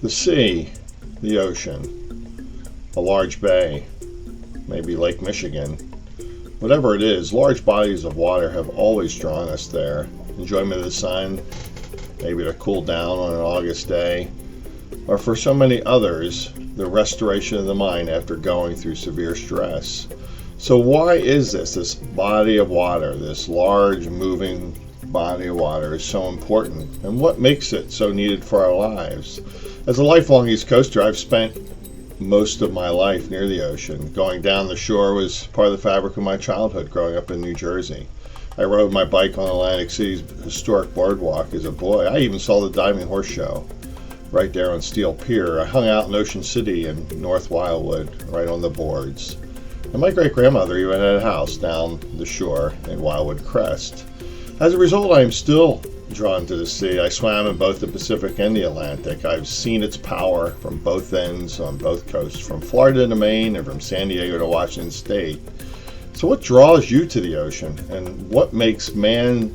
The sea, the ocean, a large bay, maybe Lake Michigan. Whatever it is, large bodies of water have always drawn us there. Enjoyment of the sun, maybe to cool down on an August day, or for so many others, the restoration of the mind after going through severe stress. So why is this body of water, this large moving body of water is so important, and what makes it so needed for our lives? As a lifelong East Coaster, I've spent most of my life near the ocean. Going down the shore was part of the fabric of my childhood growing up in New Jersey. I rode my bike on Atlantic City's historic boardwalk as a boy. I even saw the Diving Horse Show right there on Steel Pier. I hung out in Ocean City and North Wildwood, right on the boards. And my great-grandmother even had a house down the shore in Wildwood Crest. As a result, I am still drawn to the sea. I swam in both the Pacific and the Atlantic. I've seen its power from both ends on both coasts, from Florida to Maine and from San Diego to Washington State. So what draws you to the ocean, and what makes man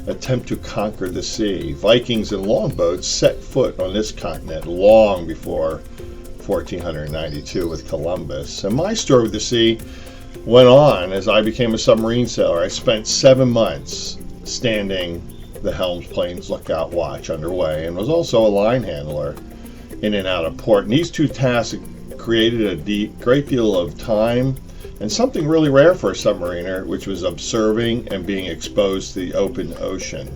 attempt to conquer the sea? Vikings and longboats set foot on this continent long before 1492 with Columbus. And my story with the sea went on as I became a submarine sailor. I spent 7 months standing the Helms Plains Lookout Watch underway and was also a line handler in and out of port. And these two tasks created a great deal of time and something really rare for a submariner, which was observing and being exposed to the open ocean.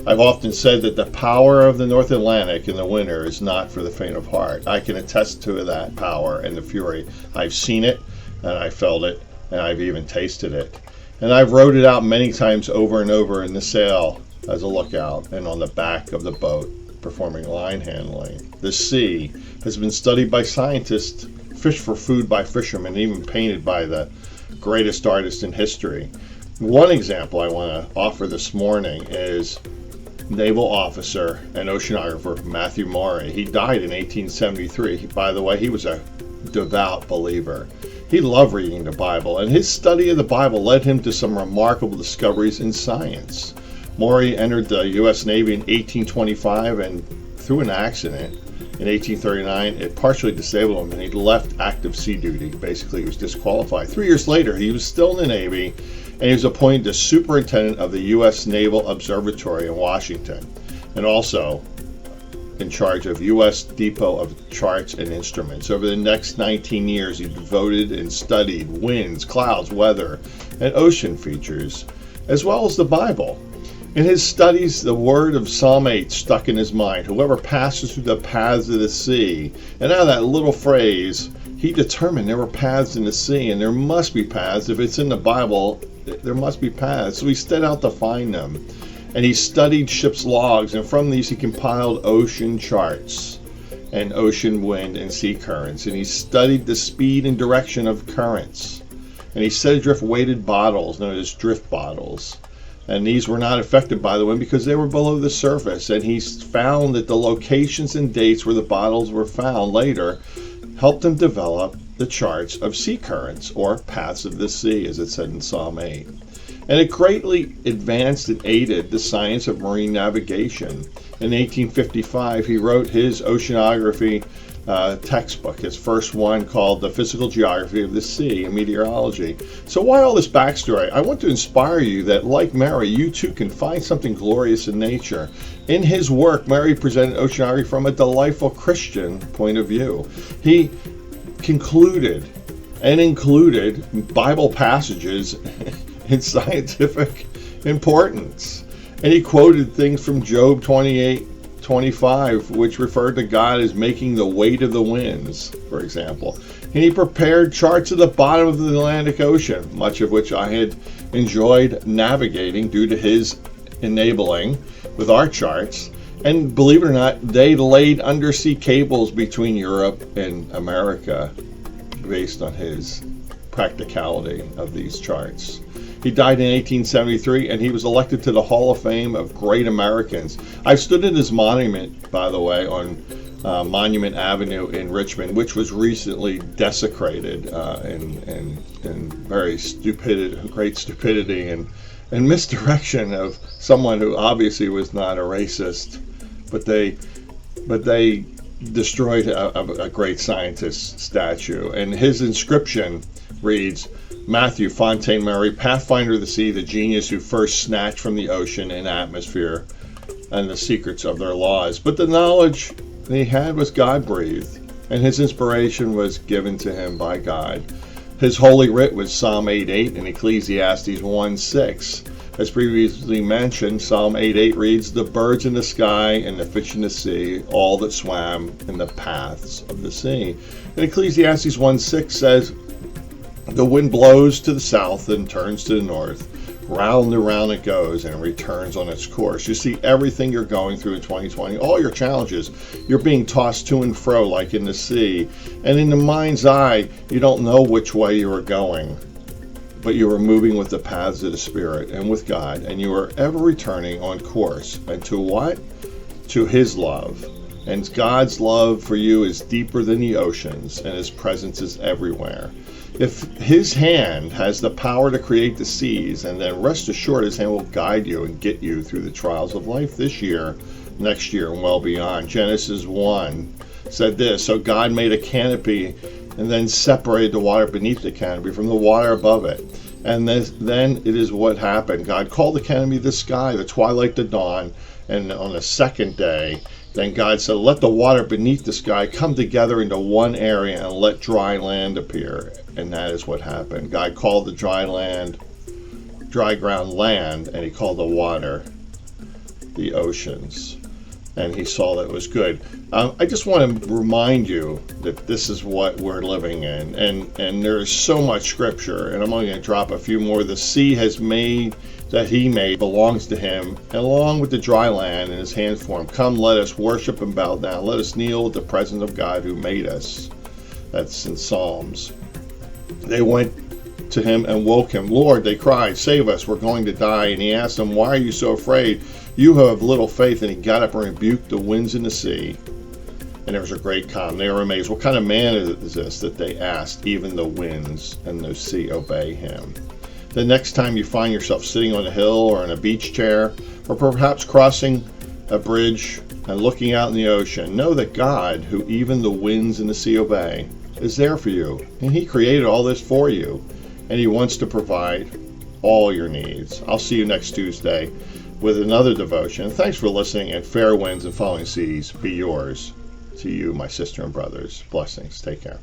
I've often said that the power of the North Atlantic in the winter is not for the faint of heart. I can attest to that power and the fury. I've seen it, and I felt it, and I've even tasted it. And I've rode it out many times over and over in the sail as a lookout and on the back of the boat performing line handling. The sea has been studied by scientists, fished for food by fishermen, even painted by the greatest artists in history. One example I want to offer this morning is naval officer and oceanographer Matthew Maury. He died in 1873. By the way, he was a devout believer. He loved reading the Bible, and his study of the Bible led him to some remarkable discoveries in science. Maury entered the U.S. Navy in 1825, and through an accident in 1839, it partially disabled him, and he left active sea duty. Basically, he was disqualified. 3 years later, he was still in the Navy, and he was appointed as superintendent of the U.S. Naval Observatory in Washington, and also in charge of U.S. Depot of Charts and Instruments. Over the next 19 years, he devoted and studied winds, clouds, weather, and ocean features, as well as the Bible. In his studies, the word of Psalm 8 stuck in his mind: whoever passes through the paths of the sea. And out of that little phrase, he determined there were paths in the sea, and there must be paths. If it's in the Bible, there must be paths. So he set out to find them. And he studied ship's logs, and from these he compiled ocean charts and ocean wind and sea currents. And he studied the speed and direction of currents. And he set adrift weighted bottles, known as drift bottles. And these were not affected by the wind because they were below the surface. And he found that the locations and dates where the bottles were found later helped him develop the charts of sea currents, or paths of the sea, as it said in Psalm 8. And it greatly advanced and aided the science of marine navigation. In 1855, he wrote his oceanography textbook, his first one, called The Physical Geography of the Sea and Meteorology. So why all this backstory? I want to inspire you that, like Mary, you too can find something glorious in nature. In his work, Mary presented oceanography from a delightful Christian point of view. He concluded and included Bible passages in scientific importance. And he quoted things from Job 28:25, which referred to God as making the weight of the winds, for example. And he prepared charts of the bottom of the Atlantic Ocean, much of which I had enjoyed navigating due to his enabling with our charts. And believe it or not, they laid undersea cables between Europe and America based on his practicality of these charts. He died in 1873, and he was elected to the Hall of Fame of Great Americans. I've stood at his monument, by the way, on Monument Avenue in Richmond, which was recently desecrated in very great stupidity and misdirection of someone who obviously was not a racist, but they destroyed a great scientist statue, and his inscription reads, Matthew Fontaine Maury, Pathfinder of the Sea, the genius who first snatched from the ocean and atmosphere and the secrets of their laws. But the knowledge that he had was God-breathed, and his inspiration was given to him by God. His holy writ was Psalm 8:8 and Ecclesiastes 1:6. As previously mentioned, Psalm 8:8 reads, the birds in the sky and the fish in the sea, all that swam in the paths of the sea. And Ecclesiastes 1:6 says, the wind blows to the south and turns to the north. Round and round it goes and returns on its course. You see, everything you're going through in 2020, all your challenges, you're being tossed to and fro like in the sea. And in the mind's eye, you don't know which way you are going. But you are moving with the paths of the Spirit and with God. And you are ever returning on course. And to what? To His love. And God's love for you is deeper than the oceans, and His presence is everywhere. If His hand has the power to create the seas, and then rest assured His hand will guide you and get you through the trials of life this year, next year, and well beyond. Genesis 1 said this, so God made a canopy and then separated the water beneath the canopy from the water above it. And then it is what happened. God called the canopy the sky, the twilight, the dawn, and on the second day, then God said, let the water beneath the sky come together into one area and let dry land appear. And that is what happened. God called the dry ground land, and He called the water the oceans. And He saw that it was good. I just want to remind you that this is what we're living in. And there is so much scripture, and I'm only going to drop a few more. The sea has made that He made belongs to Him, and along with the dry land in His hand form. Come, let us worship and bow down. Let us kneel with the presence of God who made us. That's in Psalms. They went to Him and woke Him. Lord, they cried, save us, we're going to die. And He asked them, why are you so afraid? You have little faith. And He got up and rebuked the winds and the sea. And there was a great calm. They were amazed. What kind of man is this that they asked, even the winds and the sea obey Him? The next time you find yourself sitting on a hill or in a beach chair, or perhaps crossing a bridge and looking out in the ocean, know that God, who even the winds and the sea obey, is there for you. And He created all this for you. And He wants to provide all your needs. I'll see you next Tuesday with another devotion. Thanks for listening, and fair winds and falling seas be yours. To you, my sister and brothers. Blessings. Take care.